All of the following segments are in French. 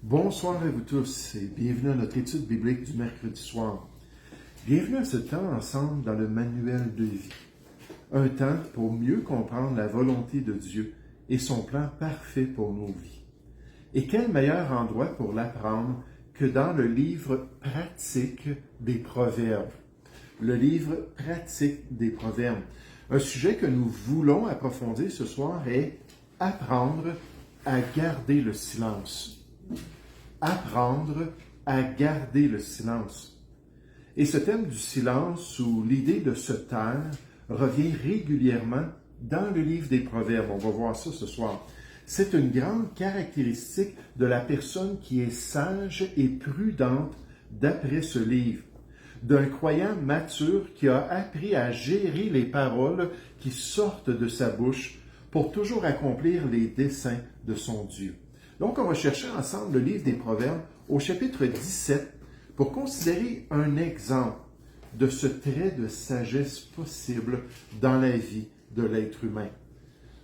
Bonsoir à vous tous et bienvenue à notre étude biblique du mercredi soir. Bienvenue à ce temps ensemble dans le manuel de vie. Un temps pour mieux comprendre la volonté de Dieu et son plan parfait pour nos vies. Et quel meilleur endroit pour l'apprendre que dans le livre pratique des Proverbes. Le livre pratique des Proverbes. Un sujet que nous voulons approfondir ce soir est apprendre à garder le silence. Apprendre à garder le silence. Et ce thème du silence ou l'idée de se taire revient régulièrement dans le livre des Proverbes. On va voir ça ce soir. C'est une grande caractéristique de la personne qui est sage et prudente d'après ce livre, d'un croyant mature qui a appris à gérer les paroles qui sortent de sa bouche pour toujours accomplir les desseins de son Dieu. Donc, on va chercher ensemble le livre des Proverbes au chapitre 17 pour considérer un exemple de ce trait de sagesse possible dans la vie de l'être humain.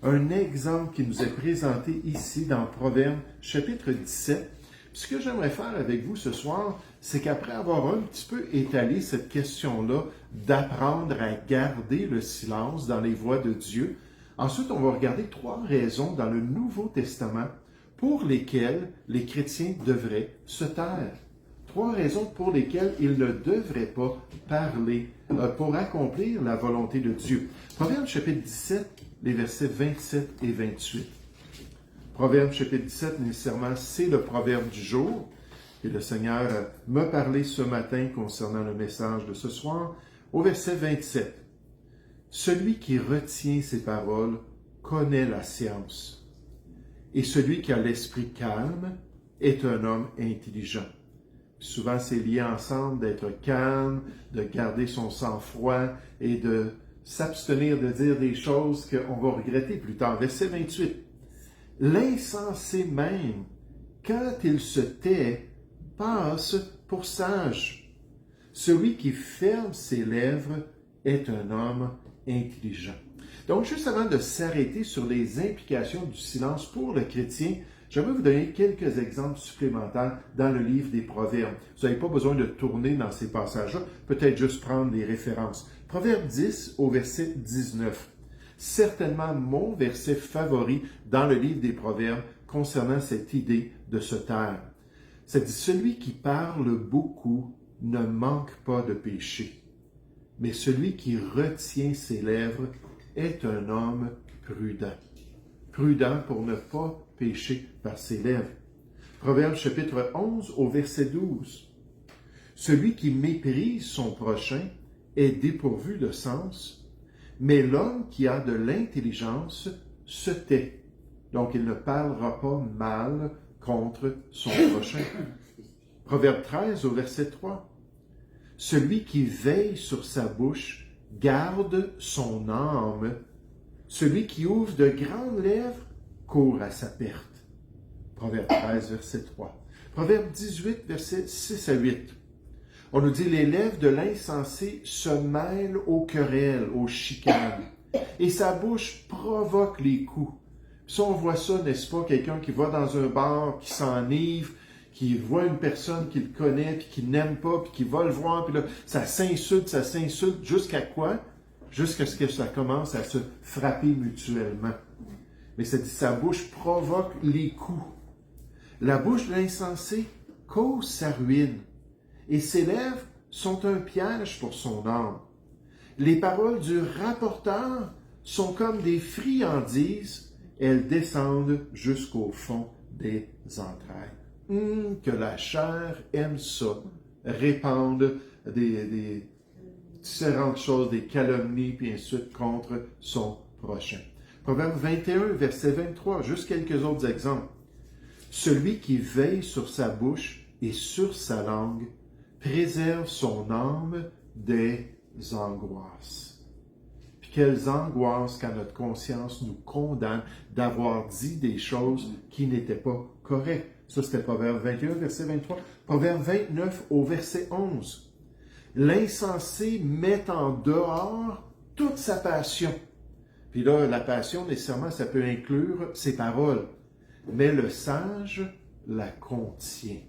Un exemple qui nous est présenté ici dans Proverbes chapitre 17. Ce que j'aimerais faire avec vous ce soir, c'est qu'après avoir un petit peu étalé cette question-là d'apprendre à garder le silence dans les voies de Dieu, ensuite on va regarder 3 raisons dans le Nouveau Testament pour lesquelles les chrétiens devraient se taire. 3 raisons pour lesquelles ils ne devraient pas parler pour accomplir la volonté de Dieu. Proverbe chapitre 17, les versets 27 et 28. Proverbe chapitre 17, nécessairement, c'est le proverbe du jour. Et le Seigneur m'a parlé ce matin concernant le message de ce soir, au verset 27. Celui qui retient ses paroles connaît la science. Et celui qui a l'esprit calme est un homme intelligent. Souvent, c'est lié ensemble d'être calme, de garder son sang-froid et de s'abstenir de dire des choses qu'on va regretter plus tard. Verset 28. L'insensé même, quand il se tait, passe pour sage. Celui qui ferme ses lèvres est un homme intelligent. Donc, juste avant de s'arrêter sur les implications du silence pour le chrétien, j'aimerais vous donner quelques exemples supplémentaires dans le livre des Proverbes. Vous n'avez pas besoin de tourner dans ces passages-là, peut-être juste prendre des références. Proverbe 10 au verset 19. Certainement mon verset favori dans le livre des Proverbes concernant cette idée de se taire. Ça dit, celui qui parle beaucoup ne manque pas de péché, mais celui qui retient ses lèvres est un homme prudent. Prudent pour ne pas pécher par ses lèvres. Proverbe chapitre 11 au verset 12. Celui qui méprise son prochain est dépourvu de sens, mais l'homme qui a de l'intelligence se tait. Donc il ne parlera pas mal contre son prochain. Proverbe 13 au verset 3. Celui qui veille sur sa bouche garde son âme. Celui qui ouvre de grandes lèvres court à sa perte. Proverbe 13, verset 3. Proverbe 18, verset 6 à 8. On nous dit, les lèvres de l'insensé se mêlent aux querelles, aux chicanes, et sa bouche provoque les coups. Si on voit ça, n'est-ce pas, quelqu'un qui va dans un bar, qui s'enivre, qui voit une personne qu'il connaît, puis qu'il n'aime pas, puis qui va le voir, puis là, ça s'insulte, jusqu'à quoi? Jusqu'à ce que ça commence à se frapper mutuellement. Mais ça dit, sa bouche provoque les coups. La bouche de l'insensé cause sa ruine, et ses lèvres sont un piège pour son âme. Les paroles du rapporteur sont comme des friandises, elles descendent jusqu'au fond des entrailles. Que la chair aime ça, répandre des différentes choses, des calomnies, puis ainsi de suite contre son prochain. Proverbe 21, verset 23, juste quelques autres exemples. Celui qui veille sur sa bouche et sur sa langue préserve son âme des angoisses. Puis quelles angoisses quand notre conscience nous condamne d'avoir dit des choses qui n'étaient pas correctes. Ça, c'était Proverbe 21, verset 23. Proverbe 29 au verset 11. L'insensé met en dehors toute sa passion. Puis là, la passion, nécessairement, ça peut inclure ses paroles. Mais le sage la contient.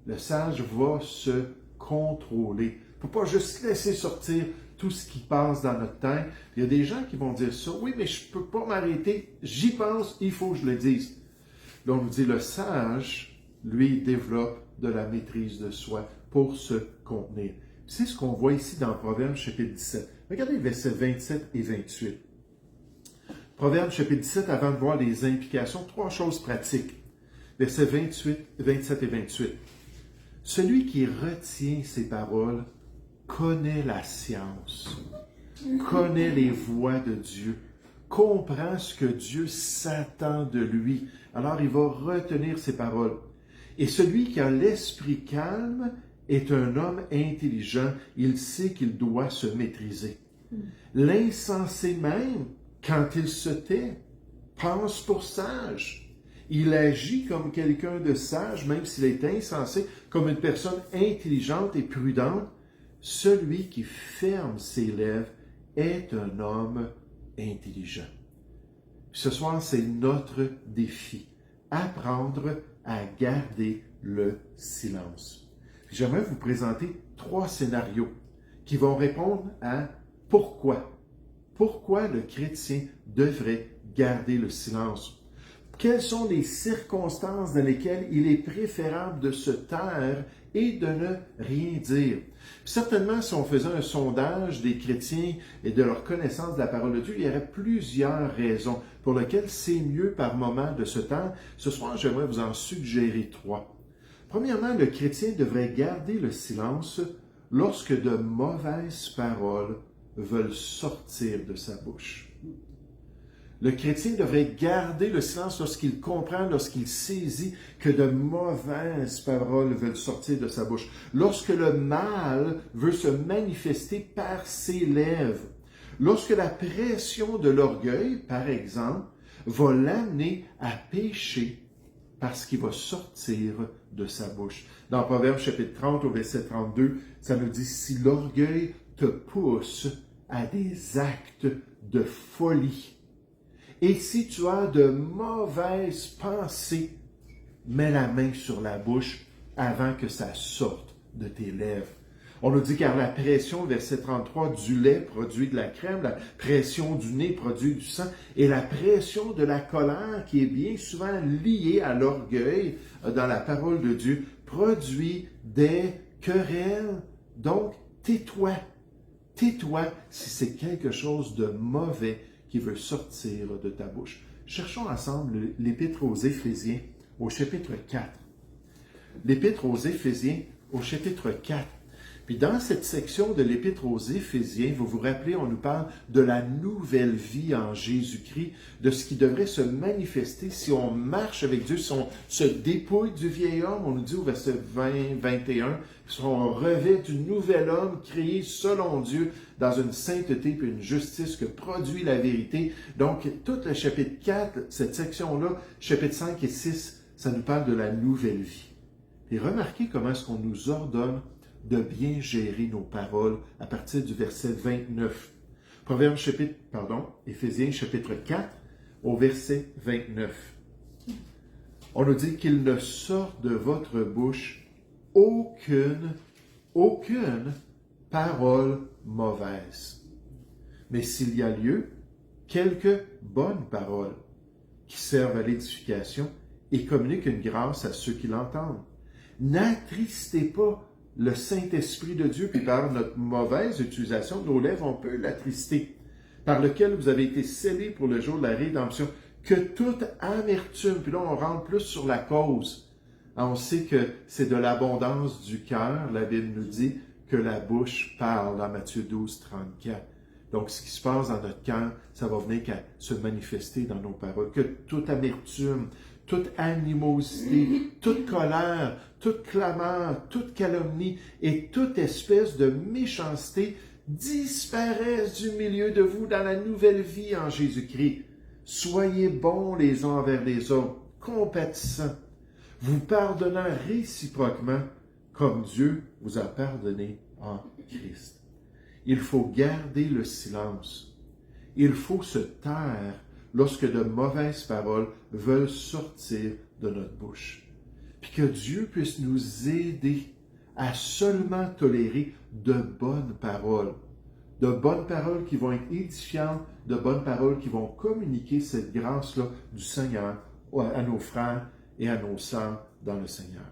Le sage va se contrôler. Il ne faut pas juste laisser sortir tout ce qui passe dans notre tête. Il y a des gens qui vont dire ça. Oui, mais je ne peux pas m'arrêter. J'y pense, il faut que je le dise. Là, on nous dit, le sage, lui, développe de la maîtrise de soi pour se contenir. C'est ce qu'on voit ici dans Proverbes chapitre 17. Regardez versets 27 et 28. Proverbes chapitre 17, avant de voir les implications, 3 choses pratiques. Versets 27 et 28. Celui qui retient ses paroles connaît la science, connaît les voies de Dieu, comprend ce que Dieu s'attend de lui. Alors il va retenir ses paroles. Et celui qui a l'esprit calme est un homme intelligent. Il sait qu'il doit se maîtriser. L'insensé même, quand il se tait, pense pour sage. Il agit comme quelqu'un de sage, même s'il est insensé, comme une personne intelligente et prudente. Celui qui ferme ses lèvres est un homme intelligent. Ce soir, c'est notre défi. Apprendre à garder le silence. J'aimerais vous présenter 3 scénarios qui vont répondre à pourquoi. Pourquoi le chrétien devrait garder le silence? Quelles sont les circonstances dans lesquelles il est préférable de se taire et de ne rien dire? Certainement, si on faisait un sondage des chrétiens et de leur connaissance de la parole de Dieu, il y aurait plusieurs raisons pour lesquelles c'est mieux par moment de se taire. Ce soir, j'aimerais vous en suggérer 3. Premièrement, le chrétien devrait garder le silence lorsque de mauvaises paroles veulent sortir de sa bouche. Le chrétien devrait garder le silence lorsqu'il comprend, lorsqu'il saisit que de mauvaises paroles veulent sortir de sa bouche. Lorsque le mal veut se manifester par ses lèvres. Lorsque la pression de l'orgueil, par exemple, va l'amener à pécher parce qu'il va sortir de sa bouche. Dans Proverbes chapitre 30 au verset 32, ça nous dit « Si l'orgueil te pousse à des actes de folie, et si tu as de mauvaises pensées, mets la main sur la bouche avant que ça sorte de tes lèvres. » On nous dit car la pression, verset 33, du lait produit de la crème, la pression du nez produit du sang, et la pression de la colère, qui est bien souvent liée à l'orgueil dans la parole de Dieu, produit des querelles. Donc, tais-toi. Tais-toi si c'est quelque chose de mauvais qui veut sortir de ta bouche. Cherchons ensemble l'Épître aux Éphésiens au chapitre 4. L'Épître aux Éphésiens au chapitre 4. Puis dans cette section de l'Épître aux Éphésiens, vous vous rappelez, on nous parle de la nouvelle vie en Jésus-Christ, de ce qui devrait se manifester si on marche avec Dieu, si on se dépouille du vieil homme. On nous dit au verset 20-21, si on revêt du nouvel homme créé selon Dieu dans une sainteté et une justice que produit la vérité. Donc, tout le chapitre 4, cette section-là, chapitre 5 et 6, ça nous parle de la nouvelle vie. Et remarquez comment est-ce qu'on nous ordonne de bien gérer nos paroles à partir du verset 29. Éphésiens chapitre 4 au verset 29. On nous dit qu'il ne sort de votre bouche aucune parole mauvaise. Mais s'il y a lieu, quelques bonnes paroles qui servent à l'édification et communiquent une grâce à ceux qui l'entendent. N'attristez pas le Saint-Esprit de Dieu, puis par notre mauvaise utilisation de nos lèvres, on peut l'attrister, par lequel vous avez été scellés pour le jour de la rédemption, que toute amertume, puis là on rentre plus sur la cause. On sait que c'est de l'abondance du cœur, la Bible nous dit, que la bouche parle, dans Matthieu 12, 34. Donc ce qui se passe dans notre cœur, ça va venir qu'à se manifester dans nos paroles, que toute amertume, toute animosité, toute colère, toute clameur, toute calomnie et toute espèce de méchanceté disparaissent du milieu de vous dans la nouvelle vie en Jésus-Christ. Soyez bons les uns envers les autres, compatissants, vous pardonnant réciproquement comme Dieu vous a pardonné en Christ. Il faut garder le silence. Il faut se taire lorsque de mauvaises paroles veulent sortir de notre bouche. puis que Dieu puisse nous aider à seulement tolérer de bonnes paroles qui vont être édifiantes, de bonnes paroles qui vont communiquer cette grâce-là du Seigneur à nos frères et à nos sœurs dans le Seigneur.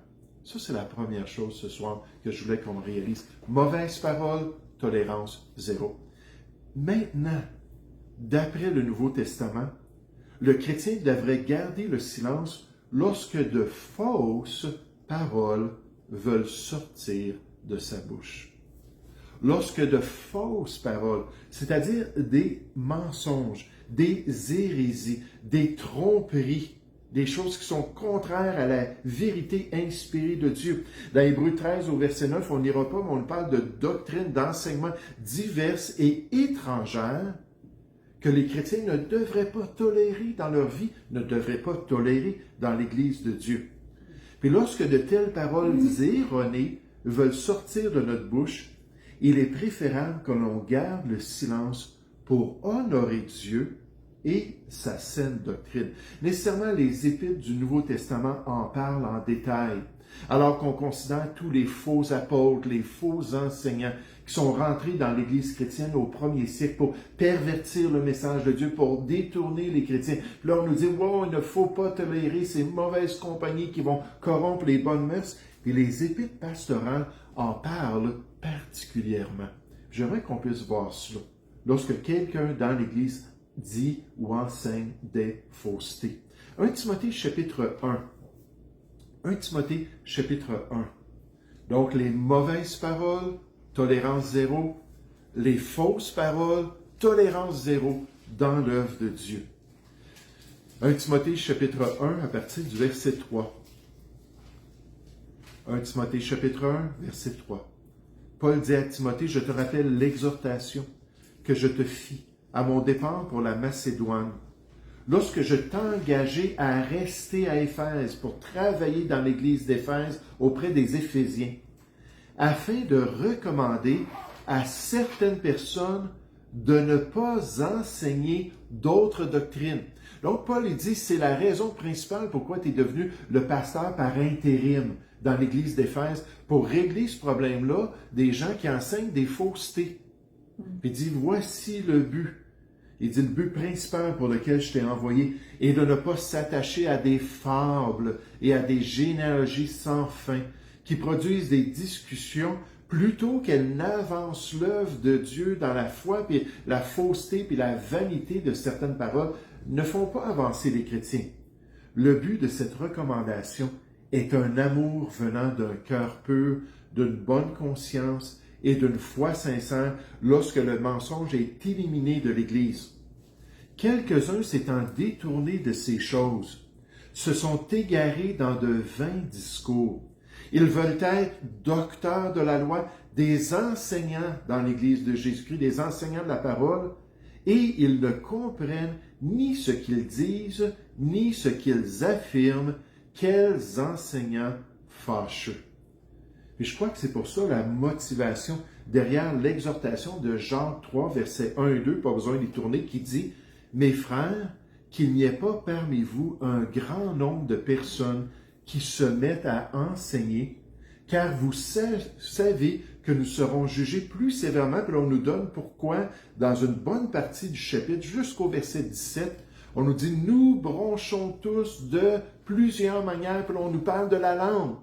Ça, c'est la première chose ce soir que je voulais qu'on réalise. Mauvaise parole, tolérance zéro. Maintenant, d'après le Nouveau Testament, le chrétien devrait garder le silence lorsque de fausses paroles veulent sortir de sa bouche. Lorsque de fausses paroles, c'est-à-dire des mensonges, des hérésies, des tromperies, des choses qui sont contraires à la vérité inspirée de Dieu. Dans Hébreux 13 au verset 9, on n'ira pas, mais on parle de doctrines, d'enseignements diverses et étrangères que les chrétiens ne devraient pas tolérer dans leur vie, ne devraient pas tolérer dans l'Église de Dieu. Puis lorsque de telles paroles erronées veulent sortir de notre bouche, il est préférable que l'on garde le silence pour honorer Dieu et sa saine doctrine. Nécessairement, les Épîtres du Nouveau Testament en parlent en détail, alors qu'on considère tous les faux apôtres, les faux enseignants qui sont rentrés dans l'Église chrétienne au 1er siècle pour pervertir le message de Dieu, pour détourner les chrétiens. Puis là, on nous dit, wow, il ne faut pas tolérer ces mauvaises compagnies qui vont corrompre les bonnes mœurs. Puis les Épîtres pastorales en parlent particulièrement. J'aimerais qu'on puisse voir cela. Lorsque quelqu'un dans l'Église dit ou enseigne des faussetés. 1 Timothée chapitre 1. 1 Timothée chapitre 1. Donc les mauvaises paroles, tolérance zéro. Les fausses paroles, tolérance zéro dans l'œuvre de Dieu. 1 Timothée chapitre 1 à partir du verset 3. 1 Timothée chapitre 1, verset 3. Paul dit à Timothée, je te rappelle l'exhortation que je te fis à mon départ pour la Macédoine, lorsque je t'engageai à rester à Éphèse pour travailler dans l'église d'Éphèse auprès des Éphésiens, afin de recommander à certaines personnes de ne pas enseigner d'autres doctrines. Donc, Paul il dit, c'est la raison principale pourquoi tu es devenu le pasteur par intérim dans l'église d'Éphèse, pour régler ce problème-là des gens qui enseignent des faussetés. Puis il dit, voici le but. Il dit, le but principal pour lequel je t'ai envoyé est de ne pas s'attacher à des fables et à des généalogies sans fin qui produisent des discussions plutôt qu'elles n'avancent l'œuvre de Dieu dans la foi, puis la fausseté, puis la vanité de certaines paroles ne font pas avancer les chrétiens. Le but de cette recommandation est un amour venant d'un cœur pur, d'une bonne conscience et d'une foi sincère lorsque le mensonge est éliminé de l'Église. Quelques-uns s'étant détournés de ces choses, se sont égarés dans de vains discours. Ils veulent être docteurs de la loi, des enseignants dans l'Église de Jésus-Christ, des enseignants de la parole, et ils ne comprennent ni ce qu'ils disent, ni ce qu'ils affirment. Quels enseignants fâcheux! Et je crois que c'est pour ça la motivation derrière l'exhortation de Jean 3, versets 1 et 2, pas besoin d'y tourner, qui dit « Mes frères, qu'il n'y ait pas parmi vous un grand nombre de personnes qui se mettent à enseigner, car vous savez que nous serons jugés plus sévèrement. » Puis on nous donne pourquoi, dans une bonne partie du chapitre, jusqu'au verset 17, on nous dit « Nous bronchons tous de plusieurs manières. » Puis on nous parle de la langue.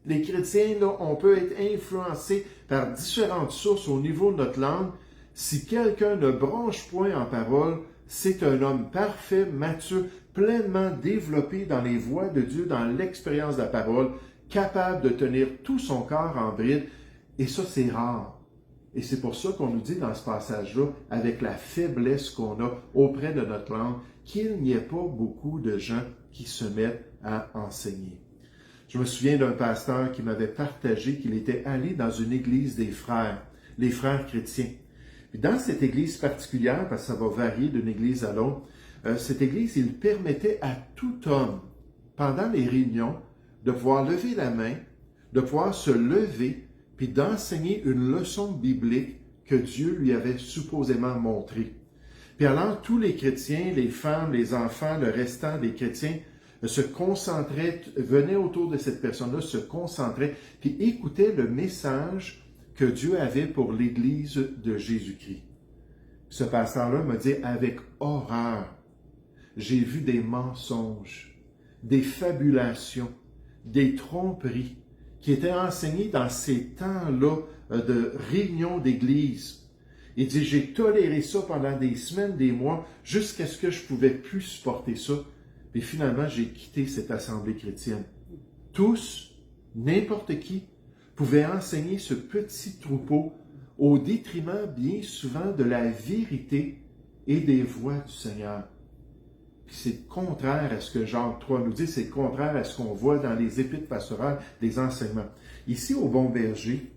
Les chrétiens, là, on peut être influencés par différentes sources au niveau de notre langue. Si quelqu'un ne bronche point en parole, c'est un homme parfait, mature, pleinement développé dans les voies de Dieu, dans l'expérience de la parole, capable de tenir tout son corps en bride. Et ça, c'est rare. Et c'est pour ça qu'on nous dit dans ce passage-là, avec la faiblesse qu'on a auprès de notre langue, qu'il n'y ait pas beaucoup de gens qui se mettent à enseigner. Je me souviens d'un pasteur qui m'avait partagé qu'il était allé dans une église des frères, les frères chrétiens. Puis dans cette église particulière, parce que ça va varier d'une église à l'autre, cette église, il permettait à tout homme, pendant les réunions, de pouvoir lever la main, de pouvoir se lever, puis d'enseigner une leçon biblique que Dieu lui avait supposément montrée. Puis alors, tous les chrétiens, les femmes, les enfants, le restant des chrétiens, se concentrait, venait autour de cette personne-là, se concentrait, puis écoutait le message que Dieu avait pour l'Église de Jésus-Christ. Ce pasteur-là m'a dit avec horreur, j'ai vu des mensonges, des fabulations, des tromperies qui étaient enseignées dans ces temps-là de réunion d'église. Il dit, j'ai toléré ça pendant des semaines, des mois, jusqu'à ce que je ne pouvais plus supporter ça. Et finalement, j'ai quitté cette assemblée chrétienne. Tous, n'importe qui, pouvaient enseigner ce petit troupeau au détriment bien souvent de la vérité et des voies du Seigneur. Puis c'est contraire à ce que Jean 3 nous dit, c'est contraire à ce qu'on voit dans les épîtres pastorales des enseignements. Ici, au Bon Berger,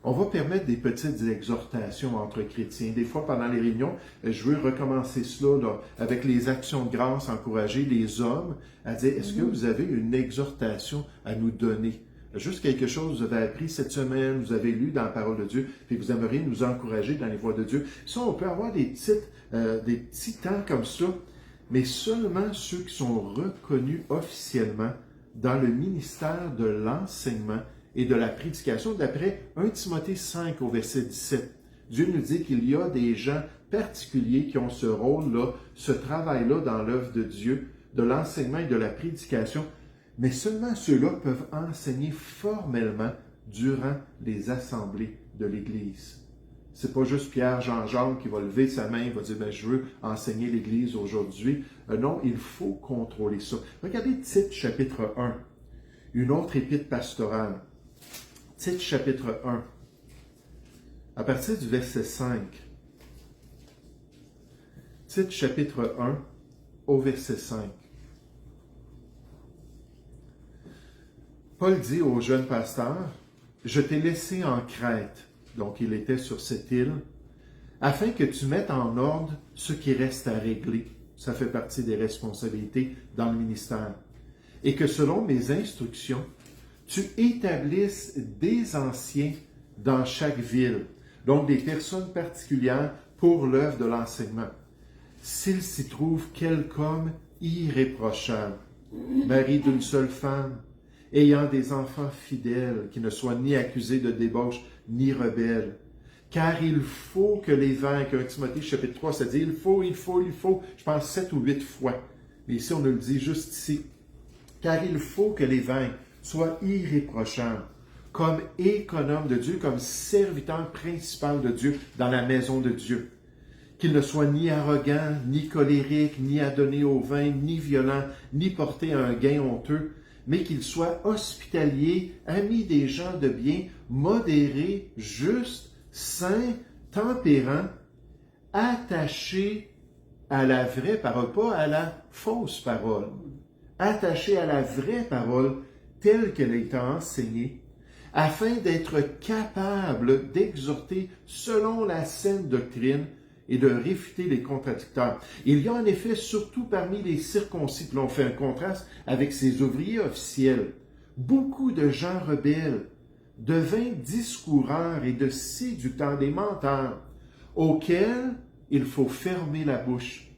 on va permettre des petites exhortations entre chrétiens. Des fois, pendant les réunions, je veux recommencer cela là, avec les actions de grâce, encourager les hommes à dire, est-ce que vous avez une exhortation à nous donner? Juste quelque chose que vous avez appris cette semaine, vous avez lu dans la parole de Dieu, puis vous aimeriez nous encourager dans les voies de Dieu. Ça, on peut avoir des petits temps comme ça, mais seulement ceux qui sont reconnus officiellement dans le ministère de l'enseignement et de la prédication, d'après 1 Timothée 5 au verset 17. Dieu nous dit qu'il y a des gens particuliers qui ont ce rôle-là, ce travail-là dans l'œuvre de Dieu, de l'enseignement et de la prédication, mais seulement ceux-là peuvent enseigner formellement durant les assemblées de l'Église. C'est pas juste Pierre, Jean-Jacques qui va lever sa main et va dire « je veux enseigner l'Église aujourd'hui ». Non, il faut contrôler ça. Regardez Tite chapitre 1, une autre épître pastorale. Tite chapitre 1, à partir du verset 5. Tite chapitre 1 au verset 5. Paul dit au jeune pasteur, « Je t'ai laissé en Crète », donc il était sur cette île, « afin que tu mettes en ordre ce qui reste à régler. » Ça fait partie des responsabilités dans le ministère. « Et que selon mes instructions, tu établisses des anciens dans chaque ville, donc des personnes particulières pour l'œuvre de l'enseignement. S'il s'y trouve quelque homme irréprochable, mari d'une seule femme, ayant des enfants fidèles, qui ne soient ni accusés de débauche, ni rebelles. Car il faut que les vaincre, 1 Timothée chapitre 3, ça dit, il faut, je pense 7 ou 8 fois. Mais ici, on nous le dit juste ici. Car il faut que les vaincre soient irréprochables, comme économes de Dieu, comme serviteurs principaux de Dieu dans la maison de Dieu. Qu'ils ne soient ni arrogants, ni colériques, ni adonnés au vin, ni violents, ni portés à un gain honteux, mais qu'ils soient hospitaliers, amis des gens de bien, modérés, justes, saints, tempérants, attachés à la vraie parole, pas à la fausse parole, attachés à la vraie parole telle qu'elle a été enseignée, afin d'être capables d'exhorter selon la saine doctrine et de réfuter les contradicteurs. Il y a en effet, surtout parmi les circoncis, puis l'on fait un contraste avec ces ouvriers officiels, beaucoup de gens rebelles, de vains discoureurs et de séducteurs, des menteurs, auxquels il faut fermer la bouche.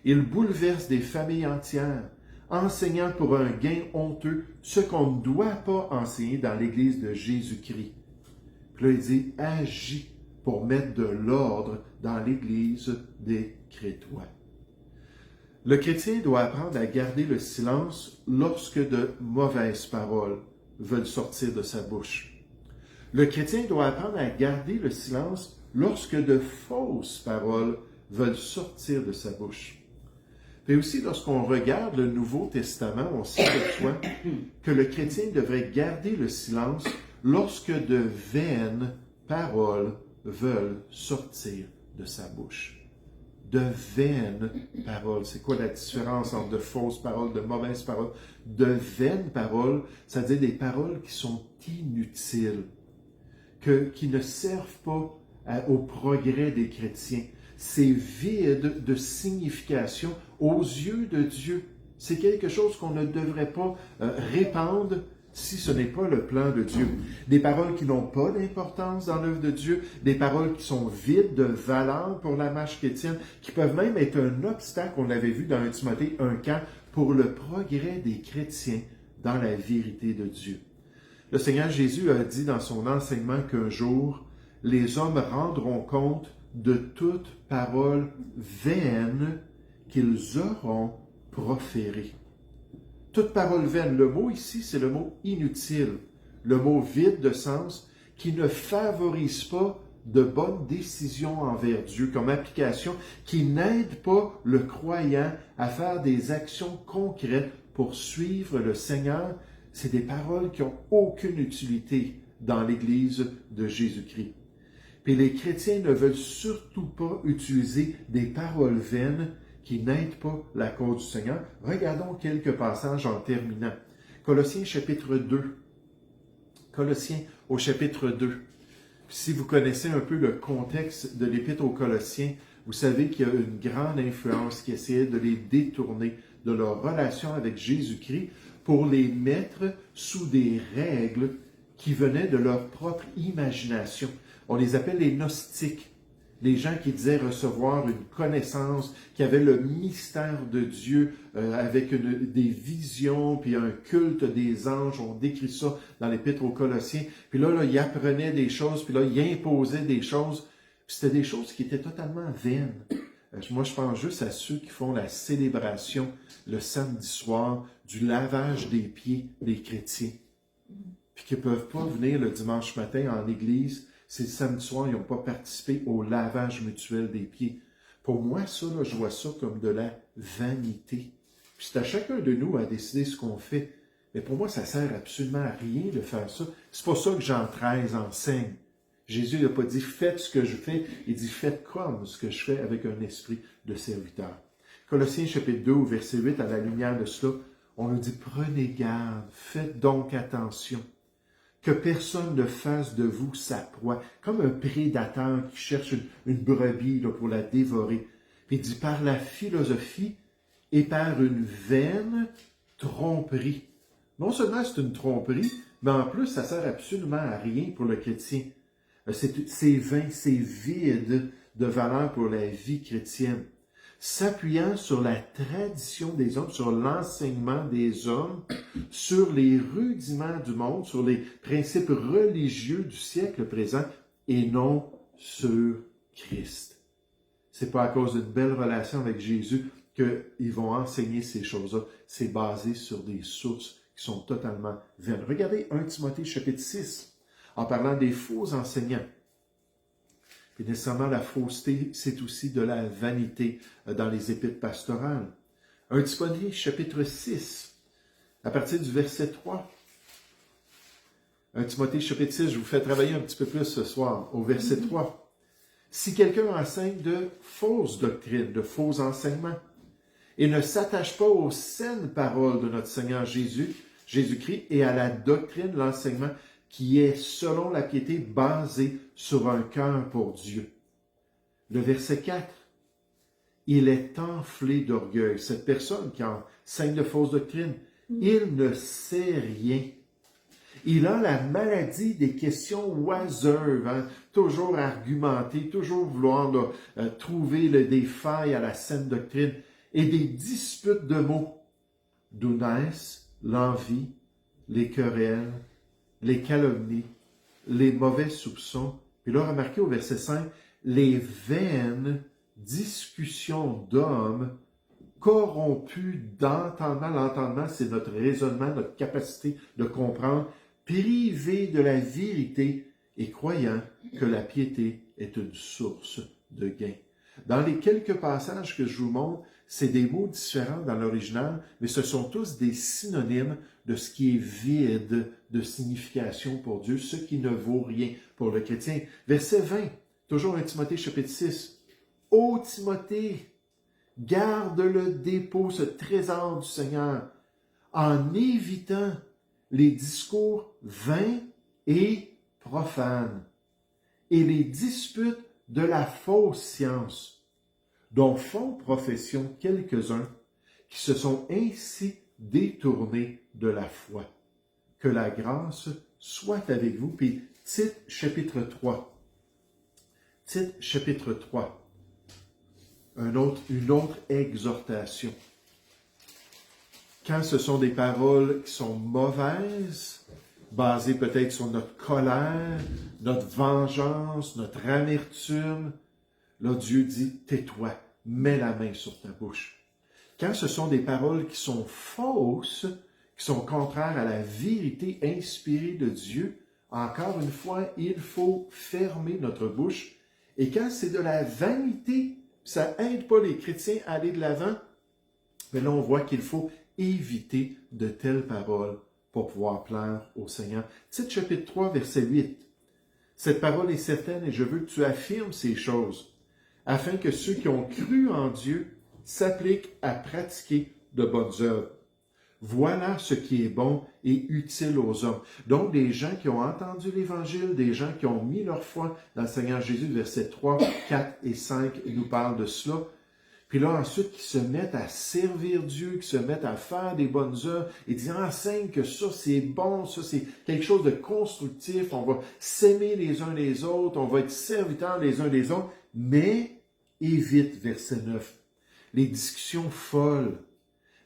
Ils bouleversent des familles entières, enseignant pour un gain honteux ce qu'on ne doit pas enseigner dans l'Église de Jésus-Christ. Puis là, il dit, agis pour mettre de l'ordre dans l'Église des Crétois. Le chrétien doit apprendre à garder le silence lorsque de mauvaises paroles veulent sortir de sa bouche. Le chrétien doit apprendre à garder le silence lorsque de fausses paroles veulent sortir de sa bouche. Et aussi, lorsqu'on regarde le Nouveau Testament, on s'aperçoit que le chrétien devrait garder le silence lorsque de vaines paroles veulent sortir de sa bouche. De vaines paroles. C'est quoi la différence entre de fausses paroles, de mauvaises paroles? De vaines paroles, c'est-à-dire des paroles qui sont inutiles, qui ne servent pas au progrès des chrétiens. C'est vide de signification aux yeux de Dieu. C'est quelque chose qu'on ne devrait pas répandre si ce n'est pas le plan de Dieu. Des paroles qui n'ont pas d'importance dans l'œuvre de Dieu, des paroles qui sont vides de valeur pour la marche chrétienne, qui peuvent même être un obstacle, on l'avait vu dans 1 Timothée 1,4, pour le progrès des chrétiens dans la vérité de Dieu. Le Seigneur Jésus a dit dans son enseignement qu'un jour, les hommes rendront compte de toute parole vaine qu'ils auront proférée. Toute parole vaine, le mot ici, c'est le mot inutile, le mot vide de sens qui ne favorise pas de bonnes décisions envers Dieu comme application, qui n'aide pas le croyant à faire des actions concrètes pour suivre le Seigneur. C'est des paroles qui n'ont aucune utilité dans l'Église de Jésus-Christ. Puis les chrétiens ne veulent surtout pas utiliser des paroles vaines qui n'aident pas la cause du Seigneur. Regardons quelques passages en terminant. Colossiens chapitre 2. Colossiens au chapitre 2. Si vous connaissez un peu le contexte de l'Épître aux Colossiens, vous savez qu'il y a une grande influence qui essayait de les détourner de leur relation avec Jésus-Christ pour les mettre sous des règles qui venaient de leur propre imagination. On les appelle les gnostiques, les gens qui disaient recevoir une connaissance, qui avaient le mystère de Dieu avec des visions, puis un culte des anges. On décrit ça dans l'Épître aux Colossiens. Puis là, ils apprenaient des choses, puis là, ils imposaient des choses. Puis c'était des choses qui étaient totalement vaines. Moi, je pense juste à ceux qui font la célébration le samedi soir du lavage des pieds des chrétiens, puis qui ne peuvent pas venir le dimanche matin en église. C'est le samedi soir, ils n'ont pas participé au lavage mutuel des pieds. Pour moi, ça, là, je vois ça comme de la vanité. Puis c'est à chacun de nous à décider ce qu'on fait. Mais pour moi, ça ne sert absolument à rien de faire ça. C'est pas ça que Jean 13 enseigne. Jésus n'a pas dit « faites ce que je fais », il dit « faites comme ce que je fais avec un esprit de serviteur ». Colossiens chapitre 2, verset 8, à la lumière de cela, on nous dit « prenez garde, faites donc attention ». Que personne ne fasse de vous sa proie, comme un prédateur qui cherche une brebis là, pour la dévorer. Puis il dit par la philosophie et par une vaine tromperie. Non seulement c'est une tromperie, mais en plus ça sert absolument à rien pour le chrétien. C'est vain, c'est vide de valeur pour la vie chrétienne. S'appuyant sur la tradition des hommes, sur l'enseignement des hommes, sur les rudiments du monde, sur les principes religieux du siècle présent, et non sur Christ. C'est pas à cause d'une belle relation avec Jésus qu'ils vont enseigner ces choses-là. C'est basé sur des sources qui sont totalement vaines. Regardez 1 Timothée chapitre 6, en parlant des faux enseignants. Et nécessairement, la fausseté, c'est aussi de la vanité dans les épîtres pastorales. 1 Timothée, chapitre 6, à partir du verset 3. 1 Timothée, chapitre 6, je vous fais travailler un petit peu plus ce soir, au verset 3. Si quelqu'un enseigne de fausses doctrines, de faux enseignements, et ne s'attache pas aux saines paroles de notre Seigneur Jésus-Christ, et à la doctrine, l'enseignement, qui est, selon la piété, basé sur un cœur pour Dieu. Le verset 4, il est enflé d'orgueil. Cette personne qui enseigne de fausses doctrines, il ne sait rien. Il a la maladie des questions oiseuses, toujours argumenter, toujours vouloir trouver des failles à la saine doctrine et des disputes de mots, d'où naissent l'envie, les querelles, les calomnies, les mauvais soupçons. Puis là, remarquez au verset 5, les vaines discussions d'hommes corrompus d'entendement. L'entendement, c'est notre raisonnement, notre capacité de comprendre, privés de la vérité et croyant que la piété est une source de gain. Dans les quelques passages que je vous montre, c'est des mots différents dans l'original, mais ce sont tous des synonymes de ce qui est vide de signification pour Dieu, ce qui ne vaut rien pour le chrétien. Verset 20, toujours 1 Timothée chapitre 6. Ô Timothée, garde le dépôt, ce trésor du Seigneur, en évitant les discours vains et profanes, et les disputes de la fausse science, dont font profession quelques-uns qui se sont ainsi détournés de la foi. Que la grâce soit avec vous. Puis Tite chapitre 3. Tite chapitre 3. Une autre exhortation. Quand ce sont des paroles qui sont mauvaises, basées peut-être sur notre colère, notre vengeance, notre amertume, là, Dieu dit, tais-toi, mets la main sur ta bouche. Quand ce sont des paroles qui sont fausses, qui sont contraires à la vérité inspirée de Dieu, encore une fois, il faut fermer notre bouche. Et quand c'est de la vanité, ça n'aide pas les chrétiens à aller de l'avant, mais là, on voit qu'il faut éviter de telles paroles pour pouvoir plaire au Seigneur. Tite chapitre 3, verset 8. Cette parole est certaine et je veux que tu affirmes ces choses, afin que ceux qui ont cru en Dieu s'appliquent à pratiquer de bonnes œuvres. Voilà ce qui est bon et utile aux hommes. Donc, des gens qui ont entendu l'Évangile, des gens qui ont mis leur foi dans le Seigneur Jésus, versets 3, 4 et 5, nous parlent de cela. Puis là, ensuite, qui se mettent à servir Dieu, qui se mettent à faire des bonnes œuvres et qui enseignent que ça, c'est bon, ça, c'est quelque chose de constructif. On va s'aimer les uns les autres, on va être serviteurs les uns des autres, mais évite, verset 9, les discussions folles,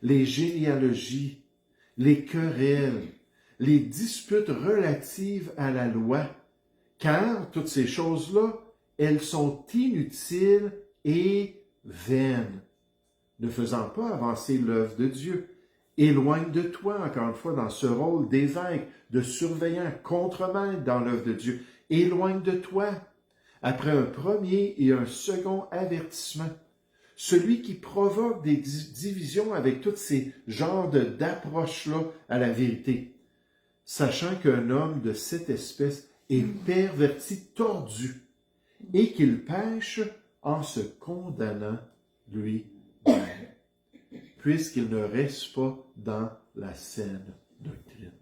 les généalogies, les querelles, les disputes relatives à la loi, car toutes ces choses-là, elles sont inutiles et vaines, ne faisant pas avancer l'œuvre de Dieu. Éloigne de toi, encore une fois, dans ce rôle d'évêque, de surveillant, contremaître dans l'œuvre de Dieu. Éloigne de toi, après un premier et un second avertissement. Celui qui provoque des divisions avec tous ces genres d'approches-là à la vérité, sachant qu'un homme de cette espèce est perverti, tordu, et qu'il pêche en se condamnant lui-même, puisqu'il ne reste pas dans la saine doctrine.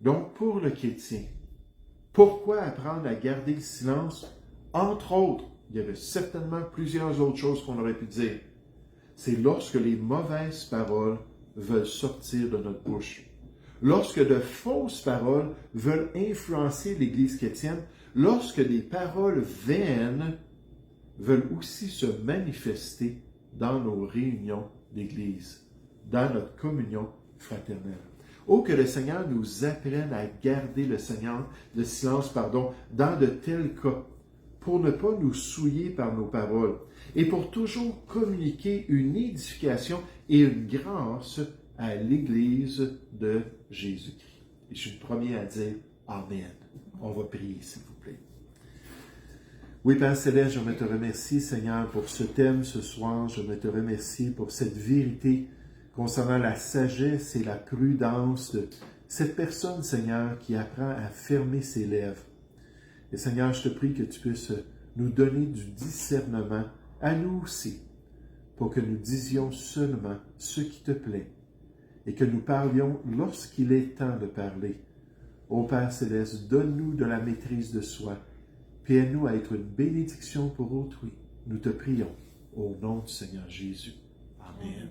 Donc, pour le chrétien, pourquoi apprendre à garder le silence? Entre autres, il y avait certainement plusieurs autres choses qu'on aurait pu dire. C'est lorsque les mauvaises paroles veulent sortir de notre bouche. Lorsque de fausses paroles veulent influencer l'Église chrétienne, lorsque des paroles vaines veulent aussi se manifester dans nos réunions d'Église, dans notre communion fraternelle. Oh, que le Seigneur nous apprenne à garder le silence, dans de tels cas, pour ne pas nous souiller par nos paroles, et pour toujours communiquer une édification et une grâce à l'Église de Jésus-Christ. Et je suis le premier à dire Amen. On va prier, s'il vous plaît. Oui, Père Céleste, je me te remercie, Seigneur, pour ce thème ce soir. Je me te remercie pour cette vérité concernant la sagesse et la prudence de cette personne, Seigneur, qui apprend à fermer ses lèvres. Et Seigneur, je te prie que tu puisses nous donner du discernement à nous aussi, pour que nous disions seulement ce qui te plaît et que nous parlions lorsqu'il est temps de parler. Ô Père Céleste, donne-nous de la maîtrise de soi, puis aide-nous à être une bénédiction pour autrui. Nous te prions au nom du Seigneur Jésus. Amen.